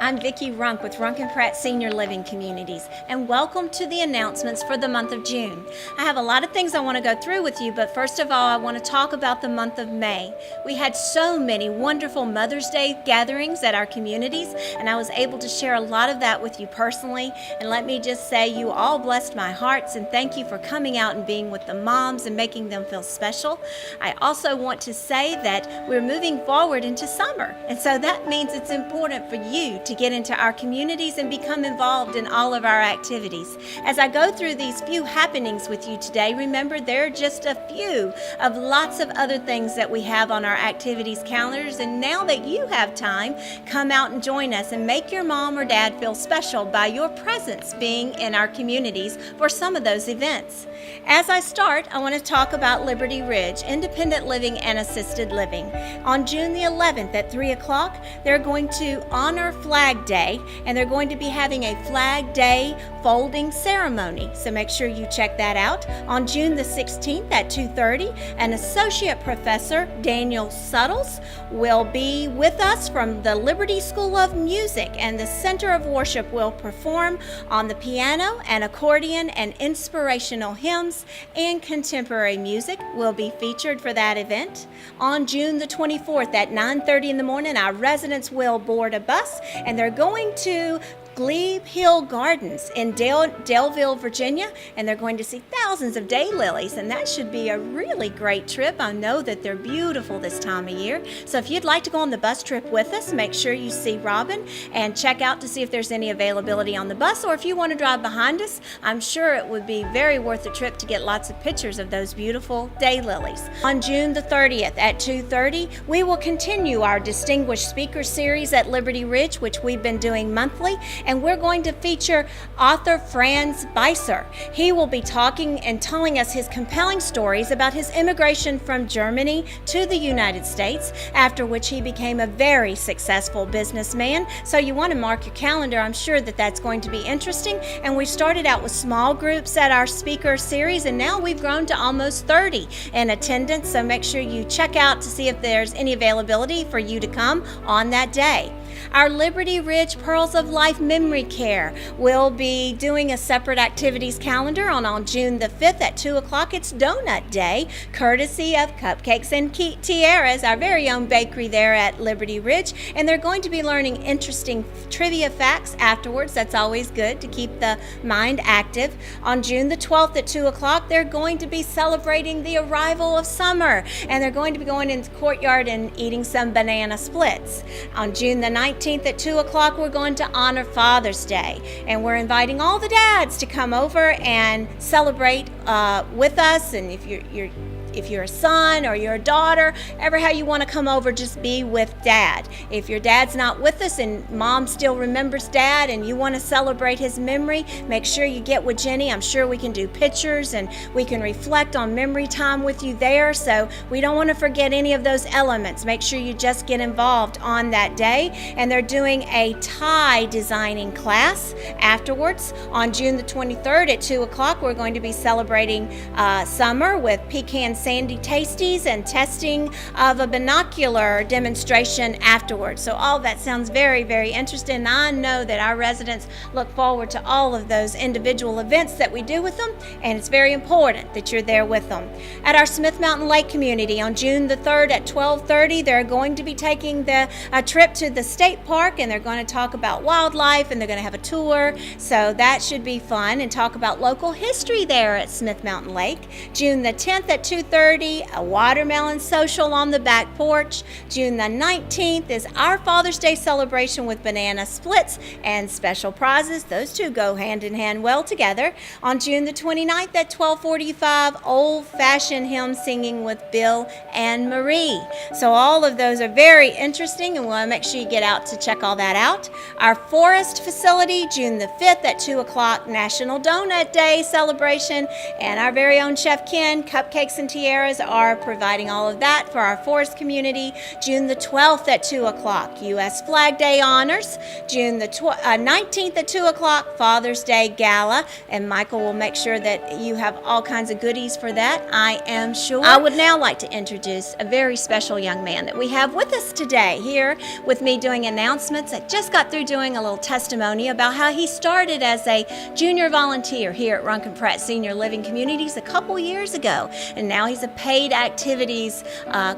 I'm Vicki Runk with Runk Pratt Senior Living Communities, and welcome to the announcements for the month of June. I have a lot of things I want to go through with you, but first of all, I want to talk about the month of May. We had so many wonderful Mother's Day gatherings at our communities, and I was able to share a lot of that with you personally. And let me just say, you all blessed my hearts, and thank you for coming out and being with the moms and making them feel special. I also want to say that we're moving forward into summer, and so that means it's important for you to get into our communities and become involved in all of our activities. As I go through these few happenings with you today, remember they're just a few of lots of other things that we have on our activities calendars, and now that you have time, come out and join us and make your mom or dad feel special by your presence being in our communities for some of those events. As I start, I want to talk about Liberty Ridge, Independent Living and Assisted Living. On June the 11th at 3 o'clock, they're going to honor Flag Day, and they're going to be having a Flag Day folding ceremony, so make sure you check that out. On June the 16th at 2:30, an Associate Professor, Daniel Suttles, will be with us from the Liberty School of Music, and the Center of Worship will perform on the piano and accordion, and inspirational hymns and contemporary music will be featured for that event. On June the 24th at 9:30 in the morning, our residents will board a bus, and they're going to Glebe Hill Gardens in Daleville, Virginia, and they're going to see thousands of daylilies, and that should be a really great trip. I know that they're beautiful this time of year. So if you'd like to go on the bus trip with us, make sure you see Robin and check out to see if there's any availability on the bus, or if you want to drive behind us, I'm sure it would be very worth the trip to get lots of pictures of those beautiful daylilies. On June the 30th at 2:30, we will continue our Distinguished Speaker Series at Liberty Ridge, which we've been doing monthly, and we're going to feature author Franz Beiser. He will be talking and telling us his compelling stories about his immigration from Germany to the United States, after which he became a very successful businessman. So you want to mark your calendar. I'm sure that that's going to be interesting. And we started out with small groups at our speaker series, and now we've grown to almost 30 in attendance. So make sure you check out to see if there's any availability for you to come on that day. Our Liberty Ridge Pearls of Life Memory Care will be doing a separate activities calendar on June the 5th at 2 o'clock. It's Donut Day, courtesy of Cupcakes and Tiaras, our very own bakery there at Liberty Ridge. And they're going to be learning interesting trivia facts afterwards. That's always good to keep the mind active. On June the 12th at 2 o'clock, they're going to be celebrating the arrival of summer, and they're going to be going into the courtyard and eating some banana splits. On June the 19th at 2 o'clock, we're going to honor Father's Day, and we're inviting all the dads to come over and celebrate with us. And if you're a son or you're a daughter, ever how you want to come over, just be with dad. If your dad's not with us and mom still remembers dad and you want to celebrate his memory, make sure you get with Jenny. I'm sure we can do pictures and we can reflect on memory time with you there. So we don't want to forget any of those elements. Make sure you just get involved on that day. And they're doing a tie designing class afterwards. On June the 23rd at 2 o'clock, we're going to be celebrating summer with pecan sandy tasties and testing of a binocular demonstration afterwards. So all that sounds very, very interesting. I know that our residents look forward to all of those individual events that we do with them, and it's very important that you're there with them. At our Smith Mountain Lake community on June the 3rd at 12:30, they're going to be taking a trip to the state park, and they're going to talk about wildlife, and they're going to have a tour. So that should be fun, and talk about local history there at Smith Mountain Lake. June the 10th at 2:30, a watermelon social on the back porch. June the 19th is our Father's Day celebration with banana splits and special prizes. Those two go hand in hand well together. On June the 29th at 12:45, old-fashioned hymn singing with Bill and Marie. So all of those are very interesting, and we want to make sure you get out to check all that out. Our forest facility, June the 5th at 2 o'clock, National Donut Day celebration, and our very own Chef Ken, Cupcakes and Tea Sierras are providing all of that for our forest community. June the 12th at 2 o'clock, U.S. Flag Day honors. June the 19th at 2 o'clock, Father's Day Gala. And Michael will make sure that you have all kinds of goodies for that, I am sure. I would now like to introduce a very special young man that we have with us today here with me doing announcements. I just got through doing a little testimony about how he started as a junior volunteer here at Runk Pratt Senior Living Communities a couple years ago, and now he's a paid activities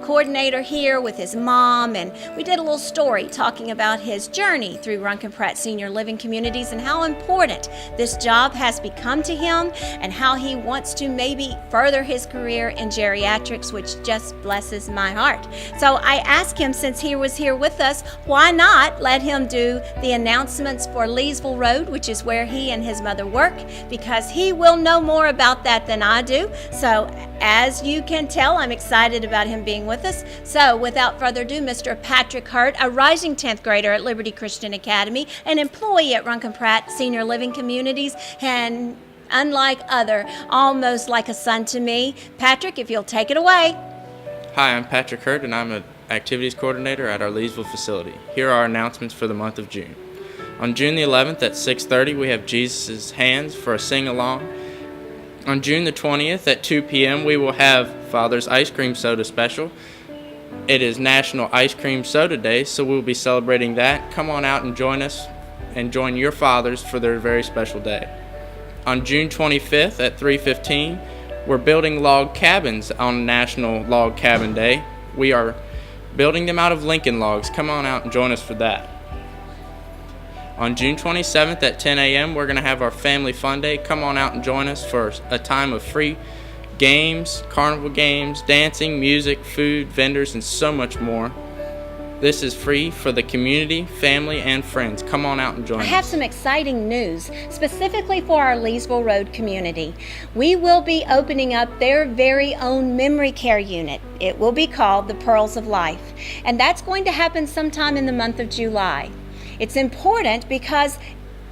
coordinator here with his mom, and we did a little story talking about his journey through Runk Pratt Senior Living Communities and how important this job has become to him and how he wants to maybe further his career in geriatrics, which just blesses my heart. So I asked him, since he was here with us, why not let him do the announcements for Leesville Road, which is where he and his mother work, because he will know more about that than I do. So as you can tell, I'm excited about him being with us. So without further ado, Mr. Patrick Hurt, a rising 10th grader at Liberty Christian Academy, an employee at Runk Pratt Senior Living Communities, and unlike other, almost like a son to me. Patrick, if you'll take it away. Hi, I'm Patrick Hurt, and I'm an activities coordinator at our Leesville facility. Here are our announcements for the month of June. On June the 11th at 6:30, we have Jesus' Hands for a sing-along. On June the 20th at 2 p.m., we will have Father's Ice Cream Soda Special. It is National Ice Cream Soda Day, so we'll be celebrating that. Come on out and join us and join your fathers for their very special day. On June 25th at 3:15, we're building log cabins on National Log Cabin Day. We are building them out of Lincoln logs. Come on out and join us for that. On June 27th at 10 a.m., we're going to have our Family Fun Day. Come on out and join us for a time of free games, carnival games, dancing, music, food, vendors, and so much more. This is free for the community, family, and friends. Come on out and join us. I have some exciting news, specifically for our Leesville Road community. We will be opening up their very own memory care unit. It will be called the Pearls of Life, and that's going to happen sometime in the month of July. It's important because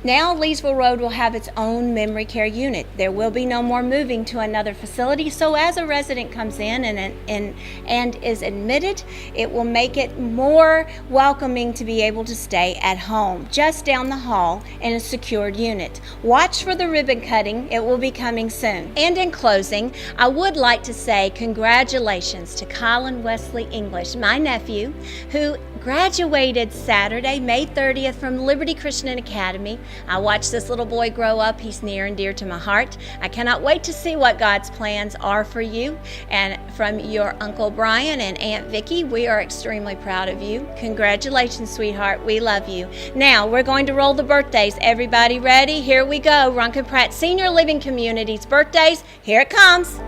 now Leesville Road will have its own memory care unit. There will be no more moving to another facility, so as a resident comes in and is admitted, it will make it more welcoming to be able to stay at home, just down the hall in a secured unit. Watch for the ribbon cutting. It will be coming soon. And in closing, I would like to say congratulations to Colin Wesley English, my nephew, who graduated Saturday, May 30th from Liberty Christian Academy. I watched this little boy grow up. He's near and dear to my heart. I cannot wait to see what God's plans are for you. And from your Uncle Brian and Aunt Vicki, we are extremely proud of you. Congratulations, sweetheart. We love you. Now, we're going to roll the birthdays. Everybody ready? Here we go. Runk Pratt Senior Living Communities birthdays. Here it comes.